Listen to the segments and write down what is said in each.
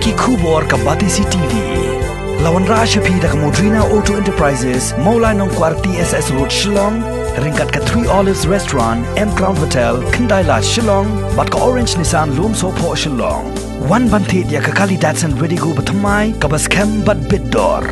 Yaki Kubor Kabatisi TV. Lawan Rashapi dak Modrina Auto Enterprises, Maulai Nongkwar TSS Road Shillong, Ringkat ka 3 Olives Restaurant, M Crown Hotel, Kendailat Shillong, bat ka Orange Nissan Loom Sopo Shillong. One Bantit ya Kakali Datsun Ready Go Batamai, Kabas Kem Bat Bidor.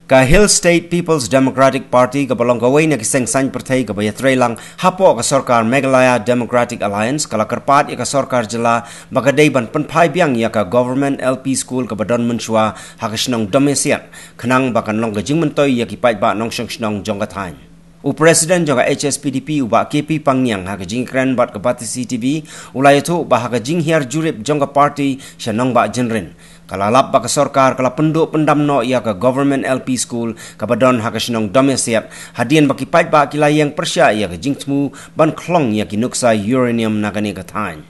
Ka Hill State People's Democratic Party ka balonggaway na kiseng san pertai ka bayatre lang hapo ka Sarkar Meghalaya Democratic Alliance kala karpat ya ka Sarkar jela bagaday ban penpai biang ya ka Government LP School ka badon menshwa hakasnong domesian kanang bakan long gajing mentoy ya ki pait ba nong shnong jonggathan. President jong HSPDP uba KP Pangyang hakajing kren bat ka Batisi TV ulay itu ba hakajing hiar jurip jong ka party syanong ba jenrin. Kalalap baka Sarkar kala penduk pendamno ia ke Government LP School kabadon hakasnong domesiat hadian baki pait ba kilayang persya ia ke jingtmu ban klong ia ki nuksa uranium nagani kathan.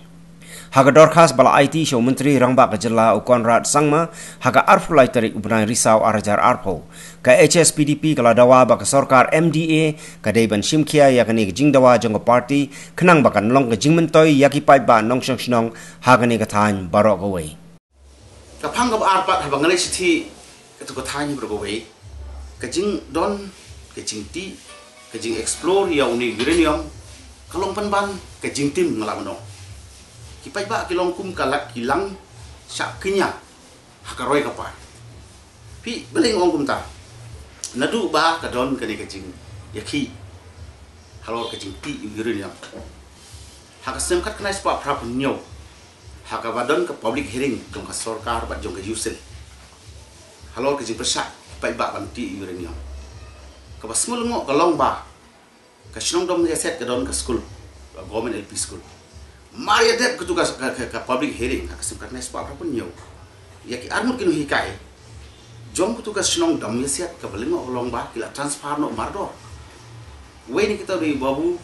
Haga dorkas bala IT show menteri rangba ka jela Konrad Sangma haga arfulai tarik ubnai risau arajar arpo ka HSPDP kala dawa baka Sarkar MDA ka deiban shimkia ia kani jing dawa jong party kenang bakan long ka jingmentoy ia ki pait ba nong shnong hagani kathan barok away. Kapang kap arpat habang ngalay siti ketu katanya bergawai, kajing don, kajing ti, kajing explore ya uni uranium, kalong panban kajing tim ngalaman no. Kipai ba kilong kum kalak kilang syak kenya hakaroy kapar. Pi beling ong kum ta. Nadu ba kadon kani kajing yaki. Halor kajing ti uranium. Hakasem kat kenai spa prapun nyo. Hakabadon ke public hearing jong ka Sarkar bat jong ka Yusil. Halor ke jing persak pai ba banti uranium. Ka basmul ngo ka long ba. Ka shnong dom ya set ka don ka school. Government LP school. Mari adep ke tugas ka public hearing ka sim karnes pa pun nyo. Ya ki armut kinu hikai. Jong ke tugas shnong dom ya set ka balingo long ba kila transfer no mardor. We ni kita di babu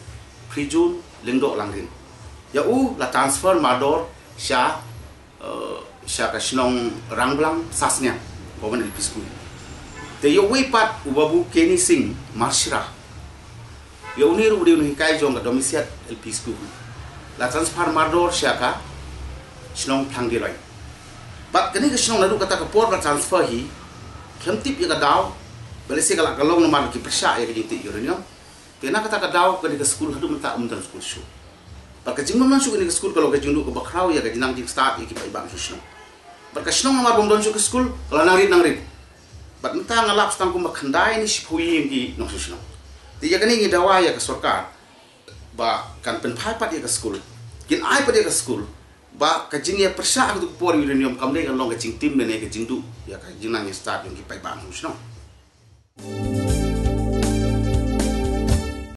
prijun lengdo langrin. Ya la transfer mardor Sya kasnong rangblang sasnya Government LP School. Te yo wepat ubabu Kenny Singh Marshra. Yo uniru di unikai jong ka domisiat LP School. La transfer mardor sya ka snong pangdirai. Bat kani ka snong nadu kata ka por ka transfer hi kemtip ya ka daw balese ka kalong nomar ki persya ya ka jinti uranium. Tena kata ka daw kani ka school hadu menta umdan school show. Barka jing masuk ini ke school kalau kajing dulu ke bakrau ya kajing nang jing start ya kita ibang susno. Barka snong ngamar bom don ke school kalau nangrit. Bat mentang ngalap stang kum bakhandai ni sipui ki nong susno. Dia kan ini dawa ya ke Sarkar. Ba kan penpai pat ya ke school. Kin ai pat ya ke school. Ba kajing ya persa untuk por uranium kamde kan long kajing tim ne kajing du ya kajing nang start yang kita ibang susno.